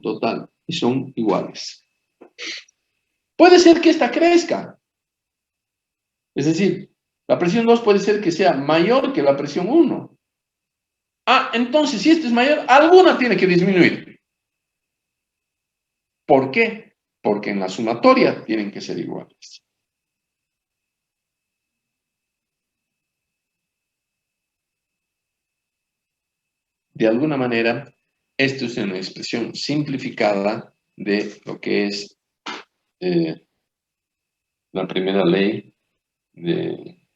total y son iguales. Puede ser que esta crezca. Es decir, la presión 2 puede ser que sea mayor que la presión 1. Ah, entonces, si esta es mayor, alguna tiene que disminuir. ¿Por qué? Porque en la sumatoria tienen que ser iguales. De alguna manera, esto es una expresión simplificada de lo que es la primera ley de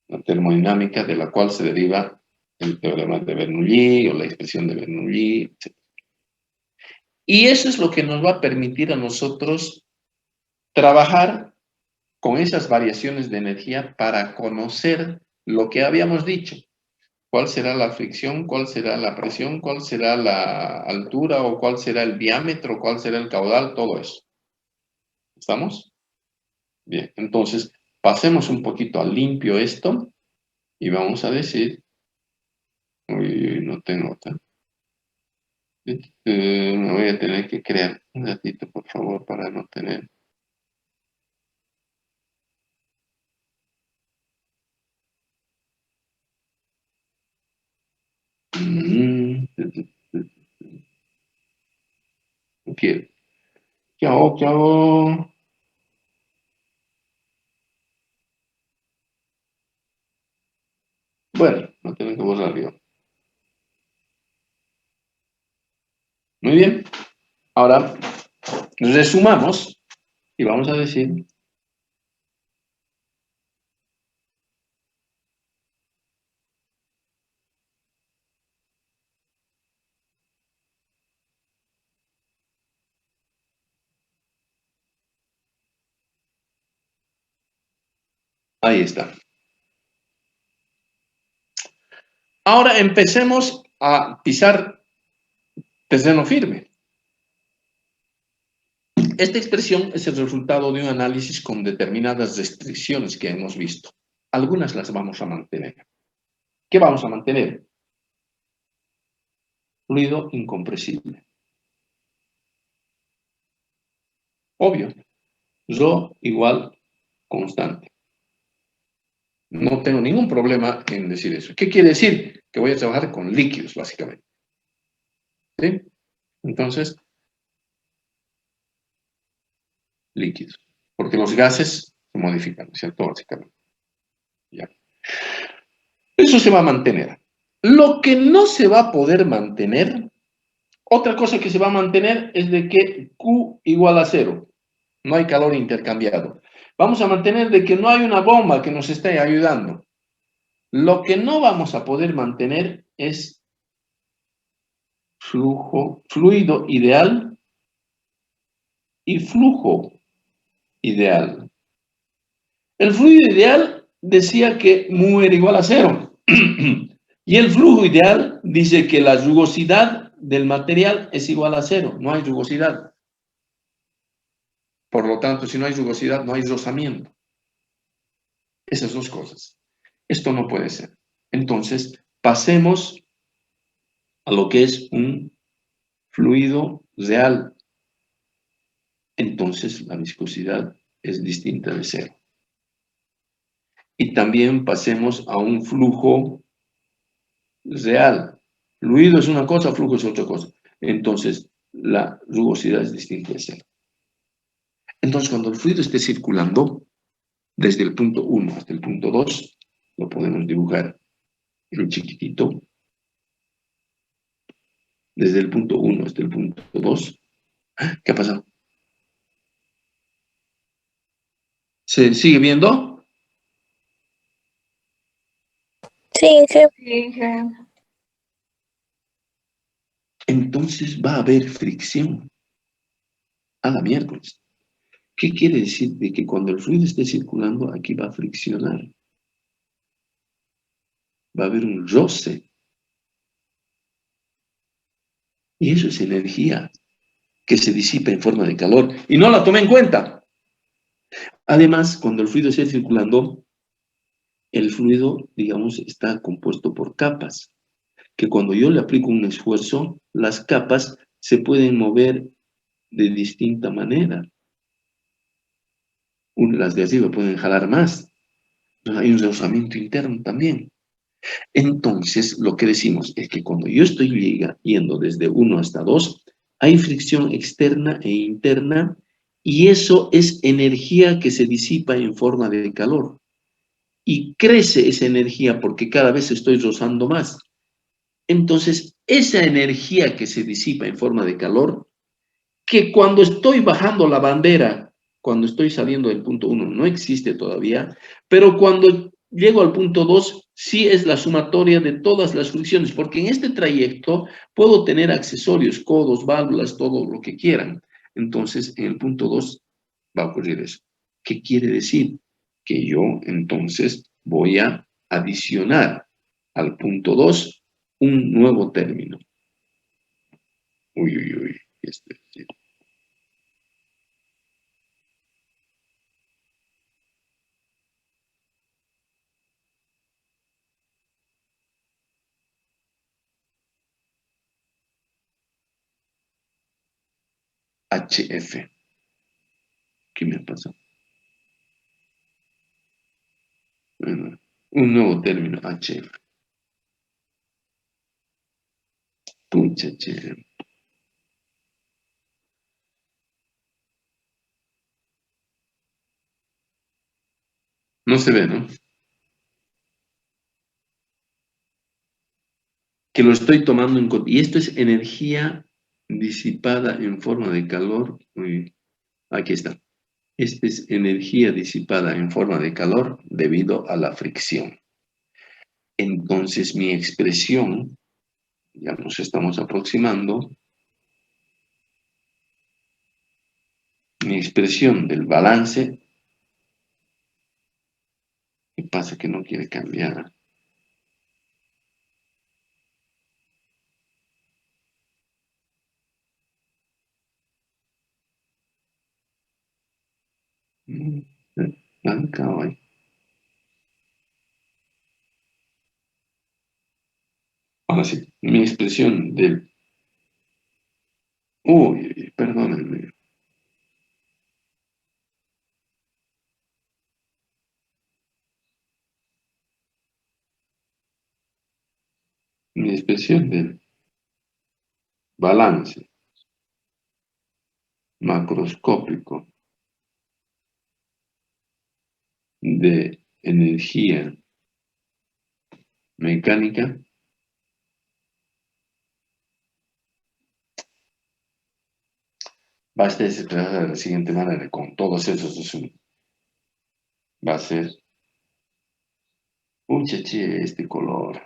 la termodinámica, de la cual se deriva el teorema de Bernoulli o la expresión de Bernoulli, etc. Y eso es lo que nos va a permitir a nosotros trabajar con esas variaciones de energía para conocer lo que habíamos dicho. ¿Cuál será la fricción? ¿Cuál será la presión? ¿Cuál será la altura? ¿O cuál será el diámetro? ¿Cuál será el caudal? Todo eso. ¿Estamos? Bien, entonces pasemos un poquito a limpio esto y vamos a decir, uy, no tengo otra. Me voy a tener que crear un ratito, por favor, para no tener. ¿Qué hago? ¿Qué hago? Bueno, no tengo que borrar yo. Muy bien. Ahora resumamos y vamos a decir. Ahí está. Ahora empecemos a pisar terreno firme. Esta expresión es el resultado de un análisis con determinadas restricciones que hemos visto. Algunas las vamos a mantener. ¿Qué vamos a mantener? Fluido incompresible. Obvio. Rho igual constante. No tengo ningún problema en decir eso. ¿Qué quiere decir? Que voy a trabajar con líquidos, básicamente. ¿Sí? Entonces, líquidos. Porque los gases se modifican, ¿cierto? Básicamente. Ya. Eso se va a mantener. Lo que no se va a poder mantener, otra cosa que se va a mantener es de que Q igual a 0. No hay calor intercambiado. Vamos a mantener de que no hay una bomba que nos esté ayudando. Lo que no vamos a poder mantener es fluido ideal y flujo ideal. El fluido ideal decía que mu era igual a 0. Y el flujo ideal dice que la rugosidad del material es igual a 0. No hay rugosidad. Por lo tanto, si no hay rugosidad, no hay rozamiento. Esas dos cosas. Esto no puede ser. Entonces, pasemos a lo que es un fluido real. Entonces, la viscosidad es distinta de 0. Y también pasemos a un flujo real. Fluido es una cosa, flujo es otra cosa. Entonces, la rugosidad es distinta de 0. Entonces, cuando el fluido esté circulando, desde el punto 1 hasta el punto 2, lo podemos dibujar en chiquitito. Desde el punto 1 hasta el punto 2. ¿Qué ha pasado? ¿Se sigue viendo? Sí, sí. Entonces va a haber fricción. A la miércoles. ¿Qué quiere decir? De que cuando el fluido esté circulando, aquí va a friccionar. Va a haber un roce. Y eso es energía que se disipa en forma de calor. Y no la tomé en cuenta. Además, cuando el fluido esté circulando, el fluido, digamos, está compuesto por capas. Que cuando yo le aplico un esfuerzo, las capas se pueden mover de distinta manera. Las de arriba pueden jalar más. Hay un rozamiento interno también. Entonces, lo que decimos es que cuando yo estoy yendo desde 1 hasta 2, hay fricción externa e interna y eso es energía que se disipa en forma de calor. Y crece esa energía porque cada vez estoy rozando más. Entonces, esa energía que se disipa en forma de calor, que cuando estoy bajando la bandera, cuando estoy saliendo del punto 1, no existe todavía, pero cuando llego al punto 2, sí es la sumatoria de todas las fricciones, porque en este trayecto puedo tener accesorios, codos, válvulas, todo lo que quieran. Entonces, en el punto 2 va a ocurrir eso. ¿Qué quiere decir? Que yo, entonces, voy a adicionar al punto 2 un nuevo término. Uy, uy, uy. Sí. HF. ¿Qué me pasó? Bueno, un nuevo término, HF. Pucha, che. No se ve, ¿no? Que lo estoy tomando en cuenta. Y esto es energía disipada en forma de calor. Uy, aquí está. Esta es energía disipada en forma de calor debido a la fricción. Entonces mi expresión, ya nos estamos aproximando, mi expresión del balance, ¿qué pasa que no quiere cambiar? Blanca hoy. Ahora sí, mi expresión del... Uy, perdónenme. Mi expresión del balance macroscópico de energía mecánica va a estar expresada de la siguiente manera, con todos esos asuntos. Va a ser, este color,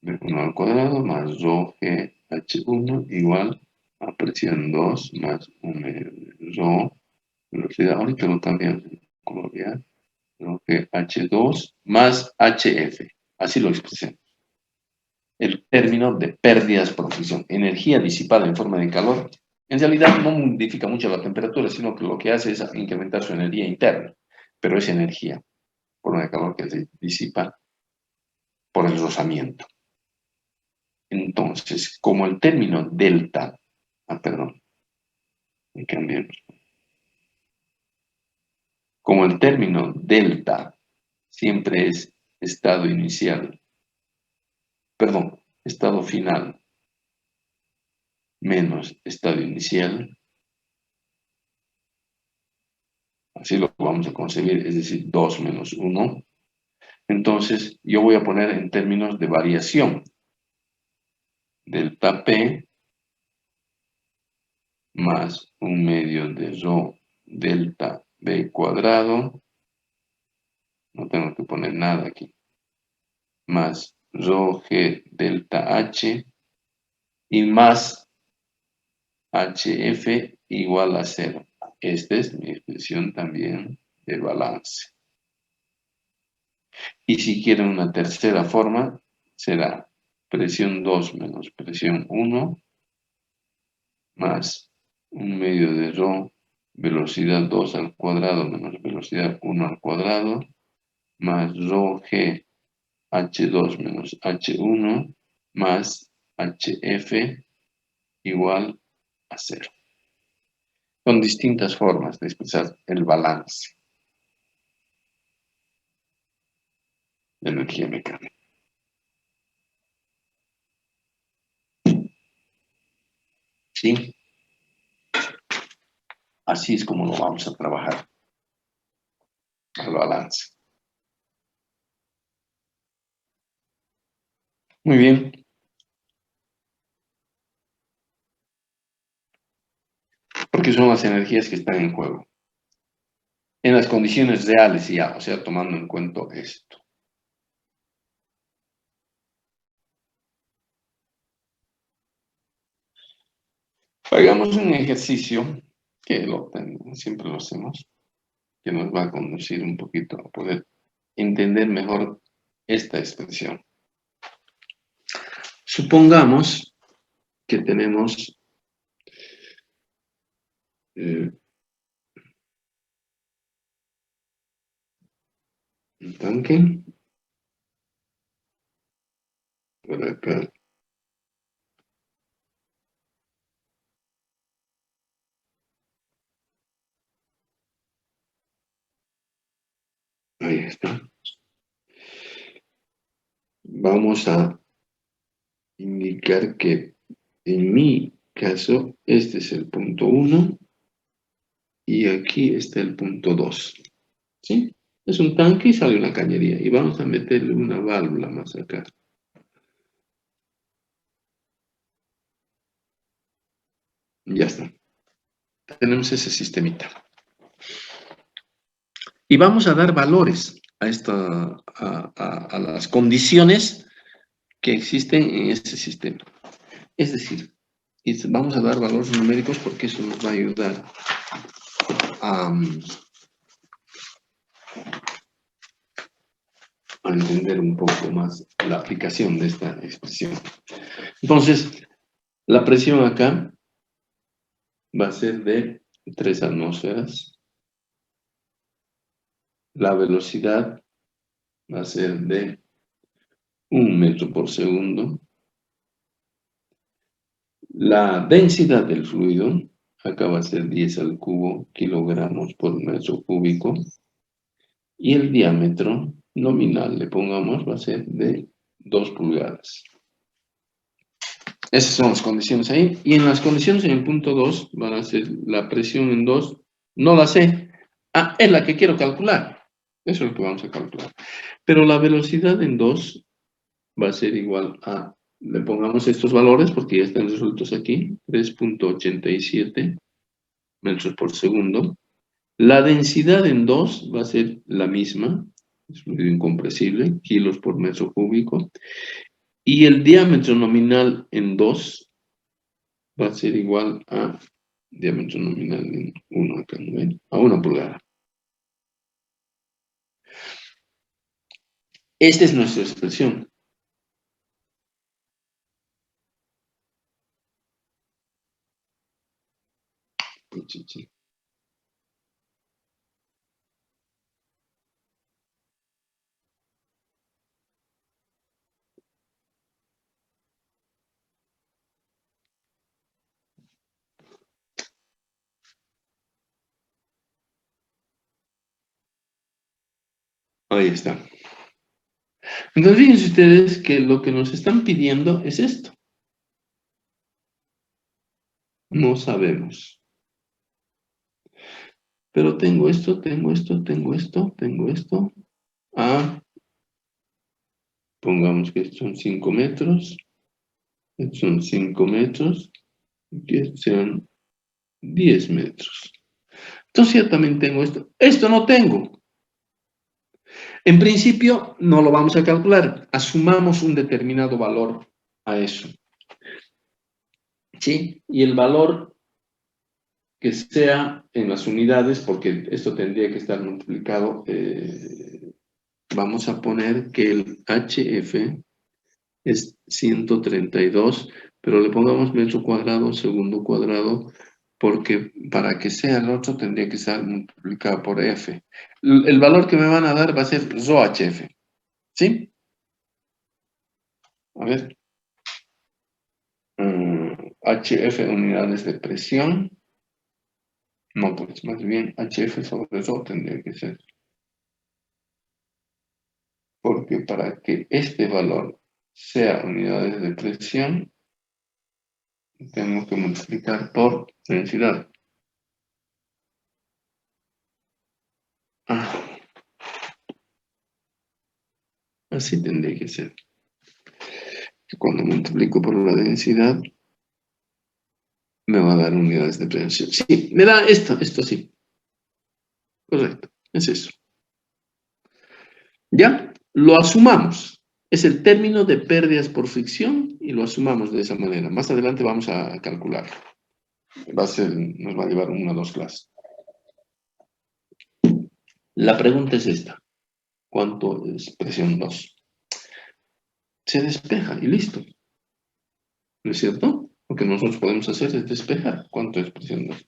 B1 al cuadrado más rho G H1 igual a presión 2 más 1 rho, velocidad, ahorita lo cambiamos en color ya, rho G H2 más HF, así lo expresé. El término de pérdidas por fricción, energía disipada en forma de calor, en realidad no modifica mucho la temperatura, sino que lo que hace es incrementar su energía interna, pero es energía, forma de calor que se disipa por el rozamiento. Entonces, como el término delta, perdón, cambiemos. Como el término delta siempre es estado inicial, perdón, estado final menos estado inicial, así lo vamos a concebir, es decir, 2 menos 1. Entonces, yo voy a poner en términos de variación. Delta P más 1/2 de rho delta B cuadrado. No tengo que poner nada aquí. Más rho G delta H y más HF igual a 0. Esta es mi expresión también de balance. Y si quieren una tercera forma, será presión 2 menos presión 1 más 1/2 de rho, velocidad 2 al cuadrado menos velocidad 1 al cuadrado, más rho G H2 menos H1 más HF igual a 0. Son distintas formas de expresar el balance de energía mecánica. ¿Sí? Así es como lo vamos a trabajar al balance. Muy bien. Porque son las energías que están en juego. En las condiciones reales ya, o sea, tomando en cuenta esto. Hagamos un ejercicio que siempre lo hacemos, que nos va a conducir un poquito a poder entender mejor esta expresión. Supongamos que tenemos un tanque por acá. Ahí está. Vamos a indicar que en mi caso este es el punto 1 y aquí está el punto 2. ¿Sí? Es un tanque y sale una cañería. Y vamos a meterle una válvula más acá. Ya está. Tenemos ese sistemita. Y vamos a dar valores a las condiciones que existen en este sistema. Es decir, vamos a dar valores numéricos porque eso nos va a ayudar a entender un poco más la aplicación de esta expresión. Entonces, la presión acá va a ser de 3 atmósferas. La velocidad va a ser de 1 metro por segundo. La densidad del fluido, acá va a ser 10 al cubo kilogramos por metro cúbico. Y el diámetro nominal, le pongamos, va a ser de 2 pulgadas. Esas son las condiciones ahí. Y en las condiciones en el punto 2 van a ser la presión en 2. No la sé. Ah, es la que quiero calcular. Eso es lo que vamos a calcular. Pero la velocidad en 2 va a ser igual a, le pongamos estos valores porque ya están resueltos aquí, 3.87 metros por segundo. La densidad en 2 va a ser la misma, es fluido incompresible, kilos por metro cúbico. Y el diámetro nominal en 2 va a ser igual a diámetro nominal en 1 acá, ¿no ven? A 1 pulgada. Esta es nuestra expresión. Ahí está. Entonces, fíjense ustedes que lo que nos están pidiendo es esto. No sabemos. Pero tengo esto, tengo esto, tengo esto, tengo esto. Ah, pongamos que estos son 5 metros. Estos son 5 metros. Y que estos sean 10 metros. Entonces ya también tengo esto. Esto no tengo. En principio no lo vamos a calcular. Asumamos un determinado valor a eso. ¿Sí? Y el valor que sea en las unidades, porque esto tendría que estar multiplicado, vamos a poner que el HF es 132, pero le pongamos metro cuadrado, segundo cuadrado, porque para que sea el otro tendría que estar multiplicado por F. El valor que me van a dar va a ser RHF. ¿Sí? A ver. HF unidades de presión. No, pues más bien HF sobre Rho tendría que ser. Porque para que este valor sea unidades de presión, tenemos que multiplicar por densidad. Así tendría que ser. Cuando multiplico por la densidad, me va a dar unidades de presión. Sí, me da esto sí. Correcto, es eso. ¿Ya? Lo asumamos. Es el término de pérdidas por fricción y lo asumamos de esa manera. Más adelante vamos a calcular. Nos va a llevar 1 o 2 clases. La pregunta es esta. ¿Cuánto es presión 2? Se despeja y listo. ¿No es cierto? Lo que nosotros podemos hacer es despejar. ¿Cuánto es presión 2?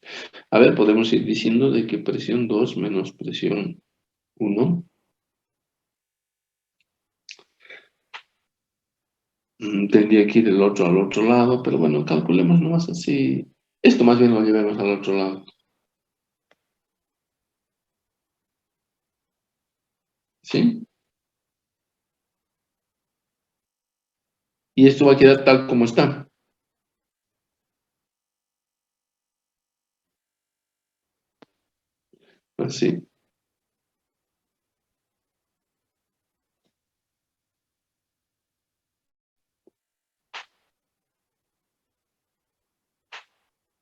A ver, podemos ir diciendo de que presión 2 menos presión 1 tendría que ir del otro al otro lado, pero bueno, calculemos nomás así. Esto más bien lo llevemos al otro lado. ¿Sí? Y esto va a quedar tal como está. Así.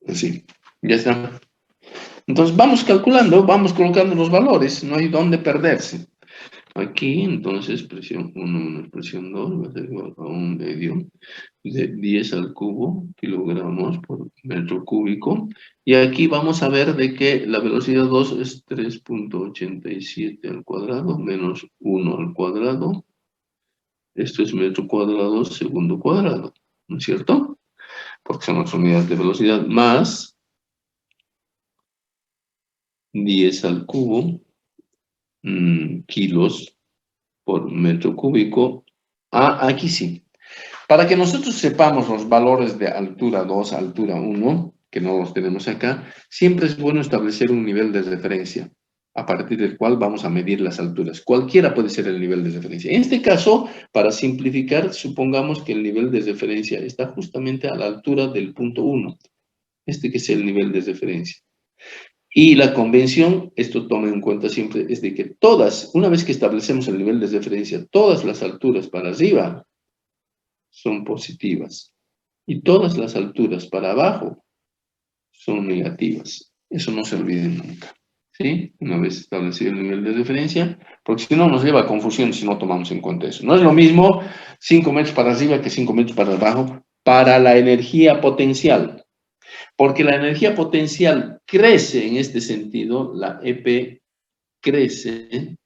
Así. Ya está. Entonces vamos calculando, vamos colocando los valores, no hay dónde perderse. Aquí, entonces, presión 1 menos presión 2 va a ser igual a 1/2 de 10 al cubo kilogramos por metro cúbico. Y aquí vamos a ver de que la velocidad 2 es 3.87 al cuadrado menos 1 al cuadrado. Esto es metro cuadrado segundo cuadrado, ¿no es cierto? Porque son las unidades de velocidad más 10 al cubo kilos por metro cúbico. Aquí sí. Para que nosotros sepamos los valores de altura 2, altura 1, que no los tenemos acá, siempre es bueno establecer un nivel de referencia, a partir del cual vamos a medir las alturas. Cualquiera puede ser el nivel de referencia. En este caso, para simplificar, supongamos que el nivel de referencia está justamente a la altura del punto 1. Este que es el nivel de referencia. Y la convención, esto toma en cuenta siempre, es de que todas, una vez que establecemos el nivel de referencia, todas las alturas para arriba son positivas. Y todas las alturas para abajo son negativas. Eso no se olviden nunca. ¿Sí? Una vez establecido el nivel de referencia, porque si no nos lleva a confusión si no tomamos en cuenta eso. No es lo mismo 5 metros para arriba que 5 metros para abajo para la energía potencial. Porque la energía potencial crece en este sentido, la EP crece,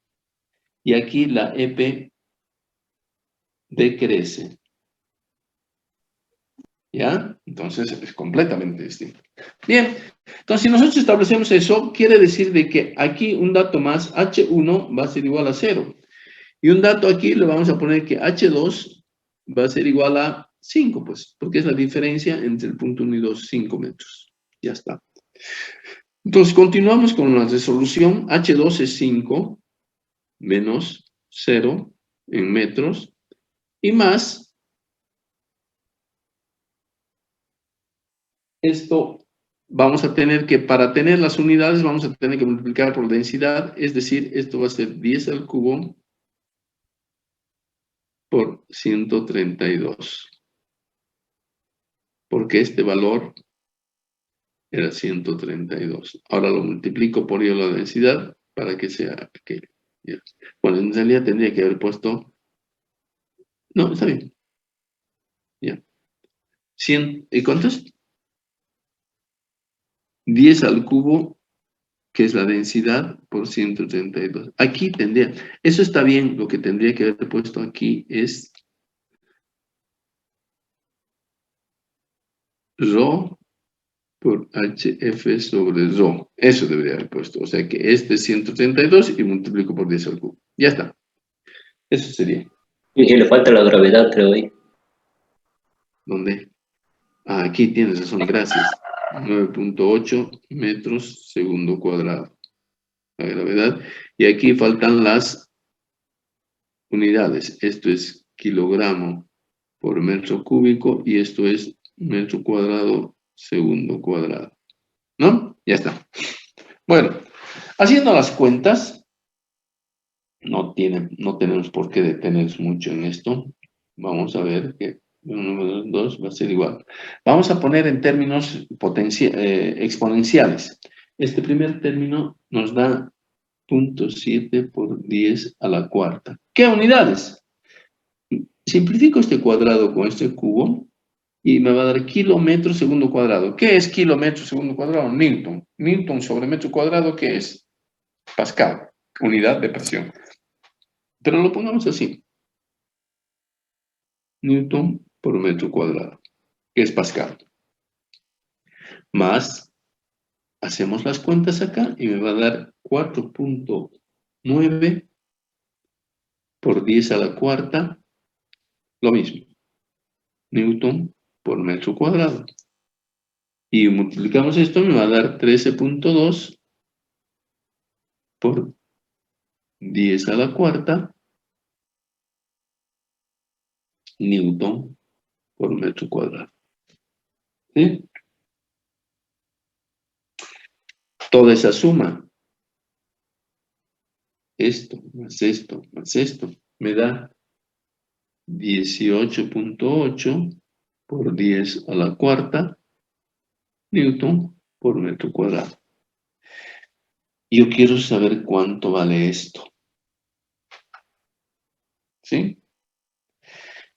y aquí la EP decrece. ¿Ya? Entonces es completamente distinto. Bien, entonces si nosotros establecemos eso, quiere decir de que aquí un dato más, H1 va a ser igual a 0. Y un dato aquí le vamos a poner que H2 va a ser igual a 5, pues, porque es la diferencia entre el punto 1 y 2, 5 metros. Ya está. Entonces continuamos con la resolución. H2 es 5 menos 0 en metros y más esto vamos a tener que, para tener las unidades, vamos a tener que multiplicar por densidad, es decir, esto va a ser 10 al cubo por 132. Porque este valor era 132. Ahora lo multiplico por la densidad para que sea aquello. Bueno, en realidad tendría que haber puesto... No, está bien. Ya. 100, ¿y cuánto es? 10 al cubo, que es la densidad, por 132. Aquí tendría, eso está bien, lo que tendría que haber puesto aquí es Rho por HF sobre Rho. Eso debería haber puesto. O sea que este es 132 y multiplico por 10 al cubo. Ya está. Eso sería. Y le falta la gravedad, creo ahí. ¿Dónde? Aquí tienes razón, gracias. 9.8 metros segundo cuadrado. La gravedad. Y aquí faltan las unidades. Esto es kilogramo por metro cúbico y esto es metro cuadrado segundo cuadrado. ¿No? Ya está. Bueno, haciendo las cuentas, no tenemos por qué detenernos mucho en esto. Vamos a ver que el número 2 va a ser igual. Vamos a poner en términos exponenciales. Este primer término nos da 0.7 por 10 a la cuarta. ¿Qué unidades? Simplifico este cuadrado con este cubo y me va a dar kilómetro segundo cuadrado. ¿Qué es kilómetro segundo cuadrado? Newton. Newton sobre metro cuadrado, ¿qué es? Pascal, unidad de presión. Pero lo pongamos así. Newton por metro cuadrado, que es Pascal. Más, hacemos las cuentas acá y me va a dar 4.9 por 10 a la cuarta, lo mismo. Newton por metro cuadrado. Y multiplicamos esto, me va a dar 13.2 por 10 a la cuarta, Newton por metro cuadrado. ¿Sí? Toda esa suma, esto, más esto, me da 18.8 por 10 a la cuarta, Newton por metro cuadrado. Yo quiero saber cuánto vale esto. ¿Sí?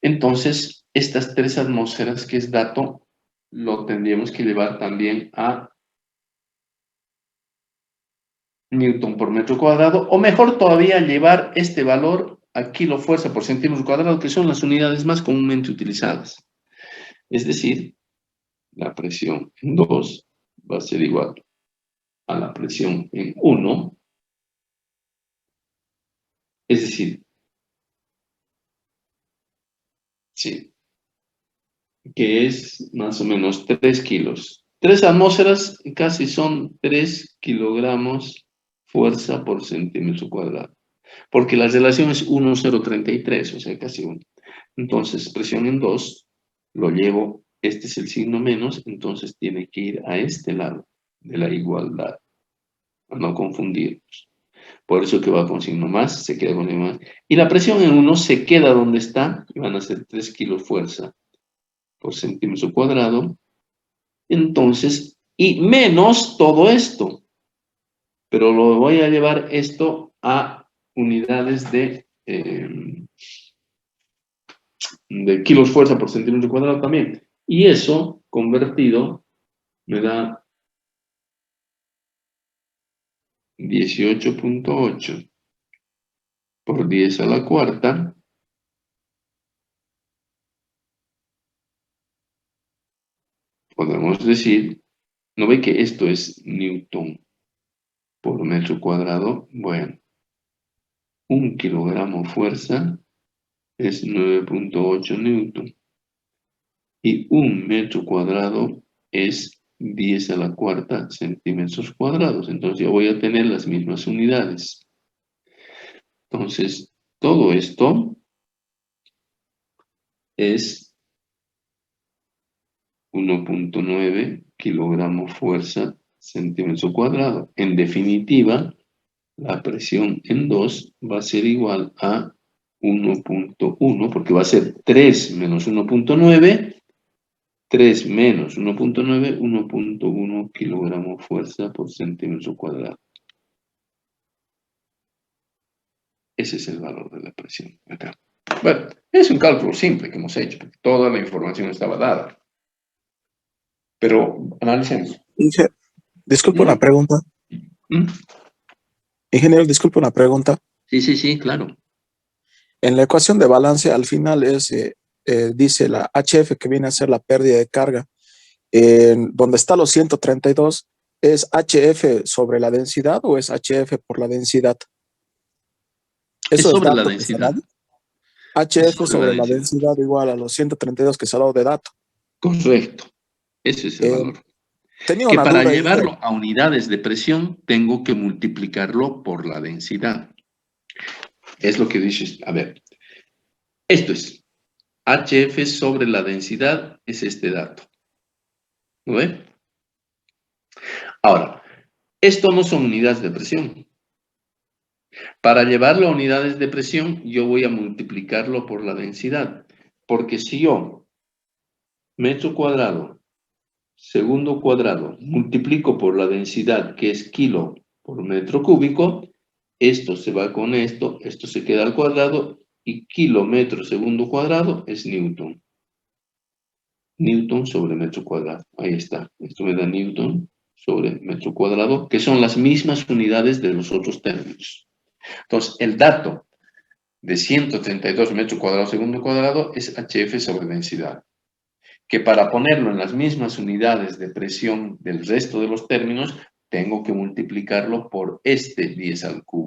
Entonces, estas 3 atmósferas, que es dato, lo tendríamos que llevar también a Newton por metro cuadrado, o mejor todavía, llevar este valor a kilofuerza por centímetro cuadrado, que son las unidades más comúnmente utilizadas. Es decir, la presión en 2 va a ser igual a la presión en 1, es decir, sí, que es más o menos 3 kilos. 3 atmósferas casi son 3 kilogramos fuerza por centímetro cuadrado, porque la relación es 1,033, o sea, casi 1. Entonces, presión en 2, lo llevo, este es el signo menos, entonces tiene que ir a este lado de la igualdad, para no confundirnos. Por eso que va con signo más, se queda con signo más. Y la presión en 1 se queda donde está, y van a ser 3 kilos fuerza por centímetro cuadrado. Entonces, y menos todo esto. Pero lo voy a llevar esto a unidades de kilos fuerza por centímetro cuadrado también. Y eso, convertido, me da 18.8 por 10 a la cuarta. Podemos decir, ¿no ve que esto es Newton por metro cuadrado? Bueno, 1 kilogramo fuerza es 9.8 Newton. Y 1 metro cuadrado es 10 a la cuarta centímetros cuadrados. Entonces yo voy a tener las mismas unidades. Entonces, todo esto es 1.9 kilogramos fuerza centímetro cuadrado. En definitiva, la presión en 2 va a ser igual a 1.1, porque va a ser 3 menos 1.9, 3 menos 1.9, 1.1 kilogramos fuerza por centímetro cuadrado. Ese es el valor de la presión acá. Bueno, es un cálculo simple que hemos hecho, porque toda la información estaba dada. Pero analicemos. Disculpe una pregunta. ¿Mm? Ingeniero, disculpe una pregunta. Sí, claro. En la ecuación de balance, al final dice la HF, que viene a ser la pérdida de carga. Donde está los 132, ¿es HF sobre la densidad o es HF por la densidad? Es Eso es sobre la dato que se ha densidad. dado. HF sobre la densidad igual a los 132 que se ha dado de dato. Correcto. Ese es el valor. Tenía Que una para duda ahí. llevarlo a unidades de presión, tengo que multiplicarlo por la densidad. Es lo que dices. A ver, esto es HF sobre la densidad, es este dato. ¿Lo ven? Ahora, esto no son unidades de presión. Para llevarlo a unidades de presión, yo voy a multiplicarlo por la densidad. Porque si yo, metro cuadrado, segundo cuadrado, multiplico por la densidad, que es kilo por metro cúbico, esto se va con esto se queda al cuadrado, y kilómetro segundo cuadrado es newton. Newton sobre metro cuadrado. Ahí está. Esto me da newton sobre metro cuadrado, que son las mismas unidades de los otros términos. Entonces, el dato de 132 metros cuadrados segundo cuadrado es HF sobre densidad. Que para ponerlo en las mismas unidades de presión del resto de los términos, tengo que multiplicarlo por este 10 al cubo.